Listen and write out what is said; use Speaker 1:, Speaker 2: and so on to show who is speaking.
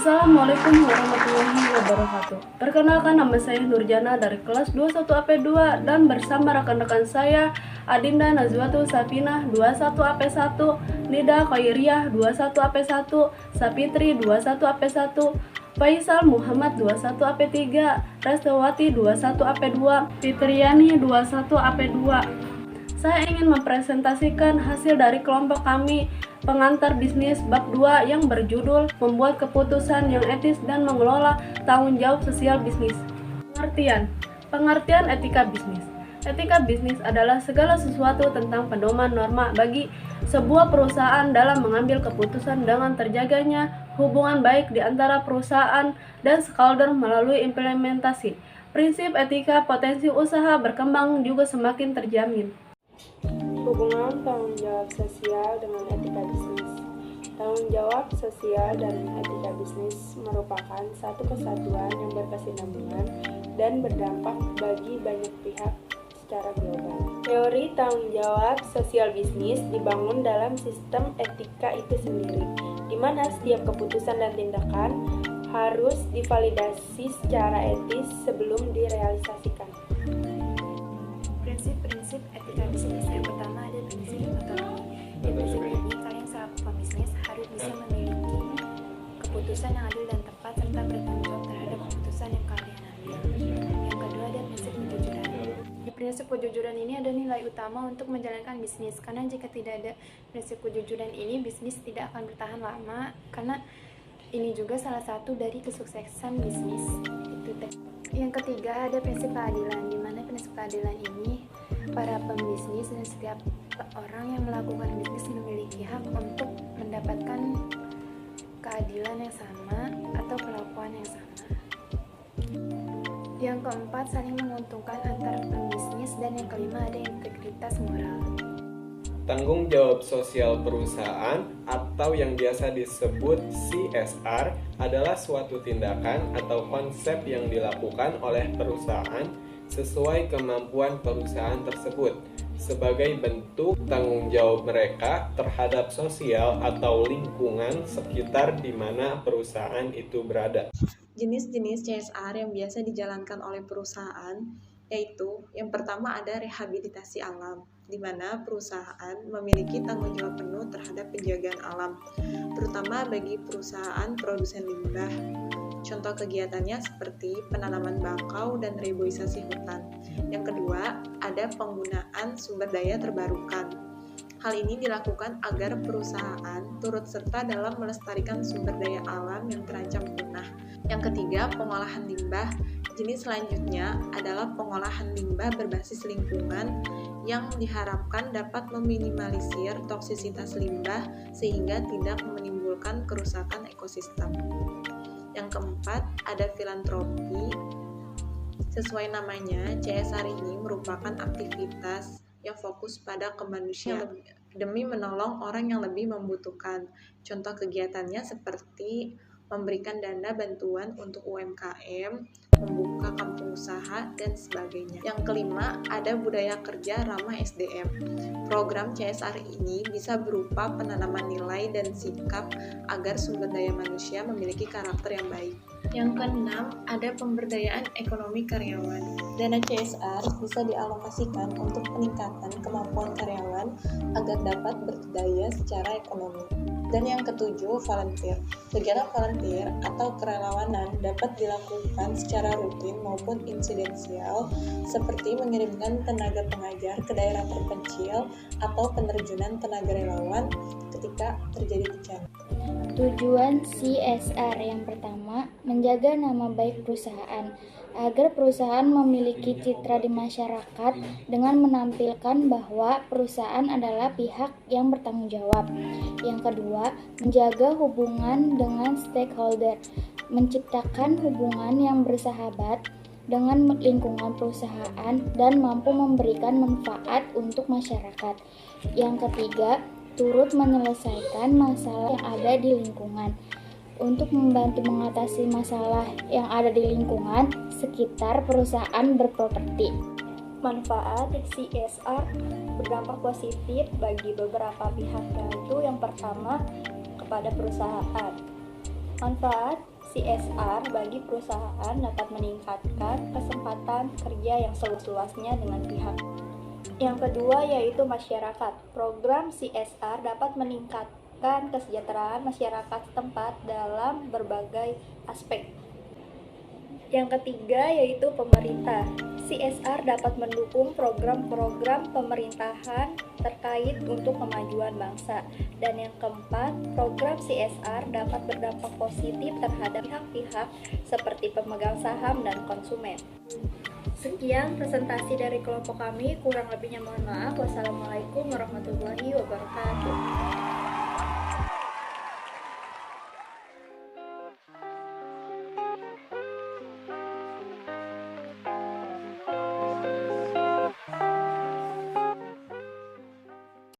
Speaker 1: Assalamualaikum warahmatullahi wabarakatuh. Perkenalkan, nama saya Nurjana dari kelas 21AP2 dan bersama rekan-rekan saya Adinda Nazwatul Safinah 21AP1, Nida Khairiyah 21AP1, Sapitri 21AP1, Faisal Muhammad 21AP3, Rastawati 21AP2, Fitriani 21AP2. Saya ingin mempresentasikan hasil dari kelompok kami, pengantar bisnis bab 2 yang berjudul membuat keputusan yang etis dan mengelola tanggung jawab sosial bisnis. Pengertian etika bisnis. Etika bisnis adalah segala sesuatu tentang pedoman norma bagi sebuah perusahaan dalam mengambil keputusan dengan terjaganya hubungan baik di antara perusahaan dan stakeholder melalui implementasi. Prinsip etika potensi usaha berkembang juga semakin terjamin.
Speaker 2: Hubungan tanggung jawab sosial dengan etika bisnis. Tanggung jawab sosial dan etika bisnis merupakan satu kesatuan yang berkesinambungan dan berdampak bagi banyak pihak secara global. Teori tanggung jawab sosial bisnis dibangun dalam sistem etika itu sendiri, di mana setiap keputusan dan tindakan harus divalidasi secara etis sebelum direalisasikan.
Speaker 3: Prinsip etika bisnis. Yang pertama ada prinsip otonomi. Di prinsip ini, kalian selaku pebisnis harus bisa memiliki keputusan yang adil dan tepat serta bertanggung jawab terhadap keputusan yang kalian ambil. Yang kedua ada prinsip kejujuran. Di prinsip kejujuran ini ada nilai utama untuk menjalankan bisnis, karena jika tidak ada prinsip kejujuran ini, bisnis tidak akan bertahan lama, karena ini juga salah satu dari kesuksesan bisnis. Yang ketiga ada prinsip keadilan, di mana prinsip keadilan ini para pembisnis dan setiap orang yang melakukan bisnis memiliki hak untuk mendapatkan keadilan yang sama atau perlakuan yang sama. Yang keempat, saling menguntungkan antara pembisnis, dan yang kelima ada integritas moral.
Speaker 4: Tanggung jawab sosial perusahaan atau yang biasa disebut CSR adalah suatu tindakan atau konsep yang dilakukan oleh perusahaan sesuai kemampuan perusahaan tersebut sebagai bentuk tanggung jawab mereka terhadap sosial atau lingkungan sekitar di mana perusahaan itu berada.
Speaker 5: Jenis-jenis CSR yang biasa dijalankan oleh perusahaan yaitu yang pertama ada rehabilitasi alam, di mana perusahaan memiliki tanggung jawab penuh terhadap penjagaan alam, terutama bagi perusahaan produsen limbah. Contoh kegiatannya seperti penanaman bakau dan reboisasi hutan. Yang kedua, ada penggunaan sumber daya terbarukan. Hal ini dilakukan agar perusahaan turut serta dalam melestarikan sumber daya alam yang terancam punah. Yang ketiga, pengolahan limbah. Jenis selanjutnya adalah pengolahan limbah berbasis lingkungan yang diharapkan dapat meminimalisir toksisitas limbah sehingga tidak menimbulkan kerusakan ekosistem. Yang keempat, ada filantropi. Sesuai namanya, CSR ini merupakan aktivitas yang fokus pada kemanusiaan demi menolong orang yang lebih membutuhkan. Contoh kegiatannya seperti memberikan dana bantuan untuk UMKM, membuka kampung usaha, dan sebagainya. Yang kelima, ada budaya kerja ramah SDM. Program CSR ini bisa berupa penanaman nilai dan sikap agar sumber daya manusia memiliki karakter yang baik. Yang keenam, ada pemberdayaan ekonomi karyawan. Dana CSR bisa dialokasikan untuk peningkatan kemampuan karyawan agar dapat berdaya secara ekonomi. Dan yang ketujuh, volunteer. Kegiatan volunteer atau kerelawanan dapat dilakukan secara rutin maupun insidensial, seperti mengirimkan tenaga pengajar ke daerah terpencil atau penerjunan tenaga relawan ketika terjadi bencana.
Speaker 6: Tujuan CSR yang pertama, menjaga nama baik perusahaan agar perusahaan memiliki citra di masyarakat dengan menampilkan bahwa perusahaan adalah pihak yang bertanggung jawab. Yang kedua, menjaga hubungan dengan stakeholder, menciptakan hubungan yang bersahabat dengan lingkungan perusahaan dan mampu memberikan manfaat untuk masyarakat. Yang ketiga, turut menyelesaikan masalah yang ada di lingkungan. Untuk membantu mengatasi masalah yang ada di lingkungan sekitar perusahaan berproperti.
Speaker 7: Manfaat CSR berdampak positif bagi beberapa pihak, yaitu yang pertama kepada perusahaan. Manfaat CSR bagi perusahaan dapat meningkatkan kesempatan kerja yang seluas-luasnya dengan pihak. Yang kedua yaitu masyarakat. Program CSR dapat meningkatkan kesejahteraan masyarakat setempat dalam berbagai aspek. Yang ketiga yaitu pemerintah. CSR dapat mendukung program-program pemerintahan terkait untuk kemajuan bangsa. Dan yang keempat, program CSR dapat berdampak positif terhadap pihak-pihak seperti pemegang saham dan konsumen. Sekian presentasi dari kelompok kami, kurang lebihnya mohon maaf. Wassalamualaikum warahmatullahi wabarakatuh.